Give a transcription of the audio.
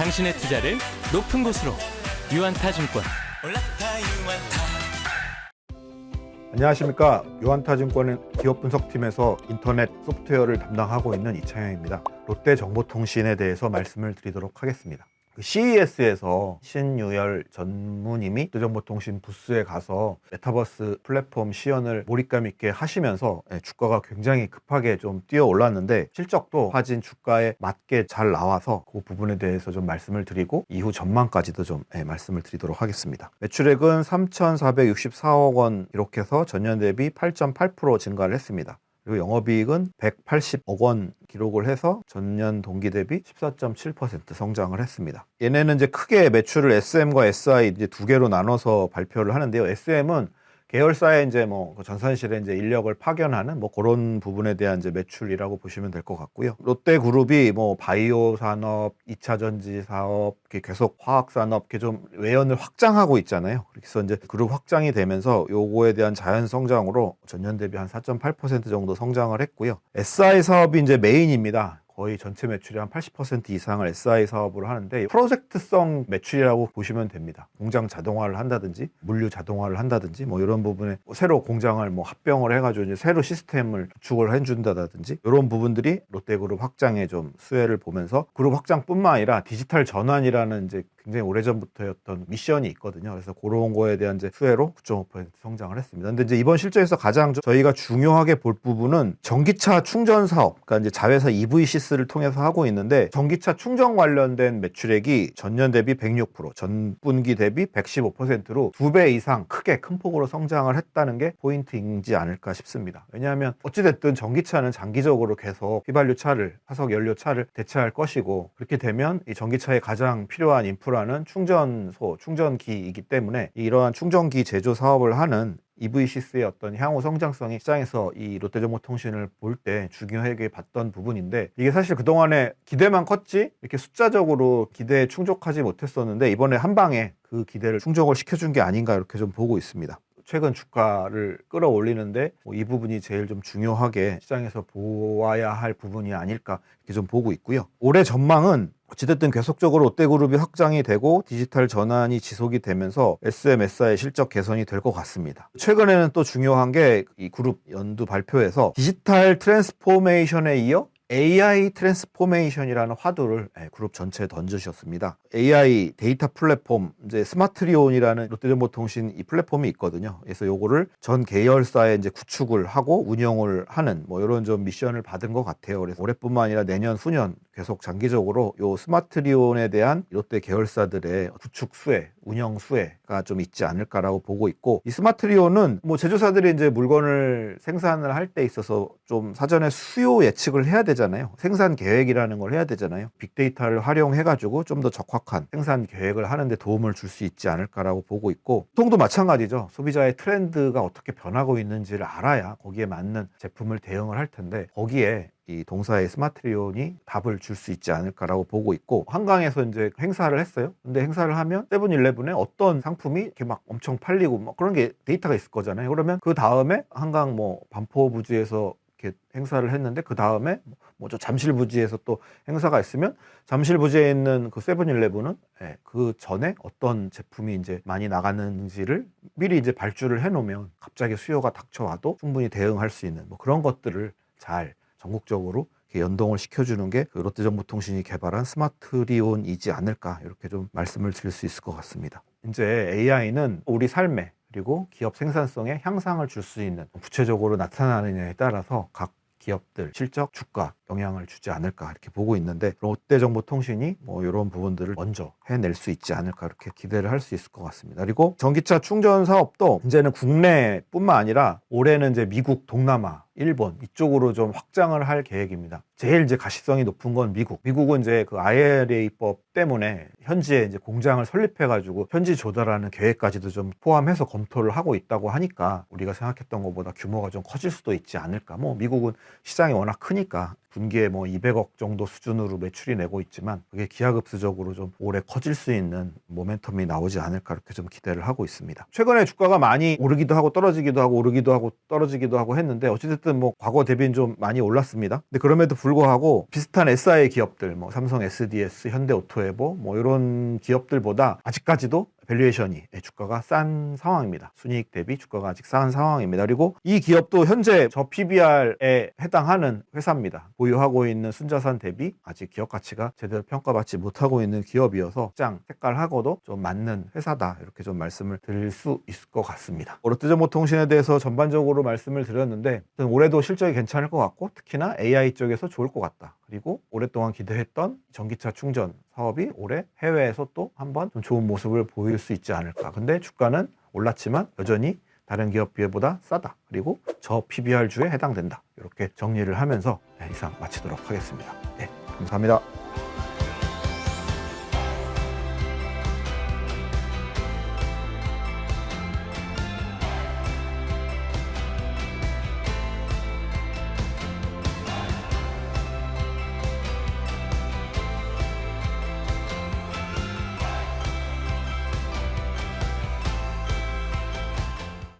당신의 투자를 높은 곳으로 유한타증권. 안녕하십니까. 유한타증권의 기업분석팀에서 인터넷 소프트웨어를 담당하고 있는 이창영입니다. 롯데정보통신에 대해서 말씀을 드리도록 하겠습니다. CES에서 신유열 전무님이 롯데정보통신 부스에 가서 메타버스 플랫폼 시연을 몰입감 있게 하시면서 주가가 굉장히 급하게 좀 뛰어 올랐는데 실적도 파진 주가에 맞게 잘 나와서 그 부분에 대해서 좀 말씀을 드리고 이후 전망까지도 좀 말씀을 드리도록 하겠습니다. 매출액은 3,464억 원 기록해서 전년 대비 8.8% 증가를 했습니다. 그리고 영업이익은 180억 원 기록을 해서 전년 동기 대비 14.7% 성장을 했습니다. 얘네는 이제 크게 매출을 SM과 SI 이제 두 개로 나눠서 발표를 하는데요. SM은 계열사에 이제 뭐 전산실에 이제 인력을 파견하는 뭐 그런 부분에 대한 이제 매출이라고 보시면 될 것 같고요. 롯데그룹이 뭐 바이오 산업, 2차 전지 사업, 이렇게 계속 화학 산업 이렇게 좀 외연을 확장하고 있잖아요. 그래서 이제 그룹 확장이 되면서 요거에 대한 자연 성장으로 전년 대비 한 4.8% 정도 성장을 했고요. SI 사업이 이제 메인입니다. 거의 전체 매출의 한 80% 이상을 SI 사업으로 하는데 프로젝트성 매출이라고 보시면 됩니다. 공장 자동화를 한다든지 물류 자동화를 한다든지 뭐 이런 부분에 새로 공장을 뭐 합병을 해가지고 이제 새로 시스템을 구축을 해준다든지 이런 부분들이 롯데그룹 확장에 좀 수혜를 보면서 그룹 확장뿐만 아니라 디지털 전환이라는 이제 굉장히 오래전부터였던 미션이 있거든요. 그래서 그런 거에 대한 이제 수혜로 9.5% 성장을 했습니다. 근데 이제 이번 실적에서 가장 저희가 중요하게 볼 부분은 전기차 충전 사업, 그러니까 이제 자회사 EV시스를 통해서 하고 있는데 전기차 충전 관련된 매출액이 전년 대비 106%, 전분기 대비 115%로 2배 이상 크게 큰 폭으로 성장을 했다는 게 포인트이지 않을까 싶습니다. 왜냐하면 어찌됐든 전기차는 장기적으로 계속 휘발유 차를, 화석 연료 차를 대체할 것이고 그렇게 되면 이 전기차에 가장 필요한 인프라는 충전소, 충전기이기 때문에 이러한 충전기 제조 사업을 하는 EV시스의 어떤 향후 성장성이 시장에서 이 롯데정보통신을 볼 때 중요하게 봤던 부분인데 이게 사실 그동안에 기대만 컸지 이렇게 숫자적으로 기대에 충족하지 못했었는데 이번에 한 방에 그 기대를 충족을 시켜준 게 아닌가 이렇게 좀 보고 있습니다. 최근 주가를 끌어올리는데 이 부분이 제일 좀 중요하게 시장에서 보아야 할 부분이 아닐까 이렇게 좀 보고 있고요. 올해 전망은 어찌됐든 계속적으로 롯데그룹이 확장이 되고 디지털 전환이 지속이 되면서 SMSI 실적 개선이 될 것 같습니다. 최근에는 또 중요한 게 이 그룹 연두 발표에서 디지털 트랜스포메이션에 이어 AI 트랜스포메이션이라는 화두를 그룹 전체에 던지셨습니다. AI 데이터 플랫폼, 이제 스마트리온이라는 롯데정보통신 이 플랫폼이 있거든요. 그래서 요거를 전 계열사에 이제 구축을 하고 운영을 하는 뭐 이런 좀 미션을 받은 것 같아요. 그래서 올해뿐만 아니라 내년, 후년 계속 장기적으로 요 스마트리온에 대한 롯데 계열사들의 구축 수혜, 운영 수혜가 좀 있지 않을까라고 보고 있고 이 스마트리온은 뭐 제조사들이 이제 물건을 생산을 할 때 있어서 좀 사전에 수요 예측을 해야 되잖아요. 생산 계획이라는 걸 해야 되잖아요. 빅데이터를 활용해가지고 좀 더 적확한 생산 계획을 하는데 도움을 줄 수 있지 않을까라고 보고 있고 소통도 마찬가지죠. 소비자의 트렌드가 어떻게 변하고 있는지를 알아야 거기에 맞는 제품을 대응을 할 텐데 거기에 이 동사의 스마트리온이 답을 줄 수 있지 않을까라고 보고 있고 한강에서 이제 행사를 했어요. 근데 행사를 하면 세븐일레븐에 어떤 상품이 이렇게 막 엄청 팔리고 막 그런 게 데이터가 있을 거잖아요. 그러면 그 다음에 한강 뭐 반포부지에서 이렇게 행사를 했는데 그 다음에 뭐 저 잠실부지에서 또 행사가 있으면 잠실부지에 있는 그 세븐일레븐은 그 전에 어떤 제품이 이제 많이 나가는지를 미리 이제 발주를 해놓으면 갑자기 수요가 닥쳐와도 충분히 대응할 수 있는 뭐 그런 것들을 잘 전국적으로 연동을 시켜주는 게 롯데정보통신이 개발한 스마트리온이지 않을까 이렇게 좀 말씀을 드릴 수 있을 것 같습니다. 이제 AI는 우리 삶에 그리고 기업 생산성에 향상을 줄 수 있는 구체적으로 나타나느냐에 따라서 각 기업들 실적, 주가 영향을 주지 않을까 이렇게 보고 있는데 롯데정보통신이 뭐 이런 부분들을 먼저 해낼 수 있지 않을까 이렇게 기대를 할 수 있을 것 같습니다. 그리고 전기차 충전 사업도 이제는 국내뿐만 아니라 올해는 이제 미국, 동남아, 일본 이쪽으로 좀 확장을 할 계획입니다. 제일 이제 가시성이 높은 건 미국. 미국은 이제 그 IRA법 때문에 현지에 이제 공장을 설립해가지고 현지 조달하는 계획까지도 좀 포함해서 검토를 하고 있다고 하니까 우리가 생각했던 것보다 규모가 좀 커질 수도 있지 않을까. 뭐 미국은 시장이 워낙 크니까 분기에 뭐 200억 정도 수준으로 매출이 내고 있지만 그게 기하급수적으로 좀 오래 커질 수 있는 모멘텀이 나오지 않을까 이렇게 좀 기대를 하고 있습니다. 최근에 주가가 많이 오르기도 하고 떨어지기도 하고 오르기도 하고 떨어지기도 하고 했는데 어찌됐든 뭐 과거 대비는 좀 많이 올랐습니다. 근데 그럼에도 불구하고 비슷한 SI 기업들 뭐 삼성 SDS, 현대오토에보 뭐 이런 기업들보다 아직까지도 밸류에이션이 주가가 싼 상황입니다. 순이익 대비 주가가 아직 싼 상황입니다. 그리고 이 기업도 현재 저 PBR에 해당하는 회사입니다. 보유하고 있는 순자산 대비 아직 기업 가치가 제대로 평가받지 못하고 있는 기업이어서 시장 색깔하고도 좀 맞는 회사다 이렇게 좀 말씀을 드릴 수 있을 것 같습니다. 롯데정보통신에 대해서 전반적으로 말씀을 드렸는데 올해도 실적이 괜찮을 것 같고 특히나 AI 쪽에서 좋을 것 같다. 그리고 오랫동안 기대했던 전기차 충전 사업이 올해 해외에서 또 한번 좀 좋은 모습을 보일 수 있지 않을까. 근데 주가는 올랐지만 여전히 다른 기업 비해보다 싸다. 그리고 저 PBR주에 해당된다. 이렇게 정리를 하면서 이상 마치도록 하겠습니다. 네, 감사합니다.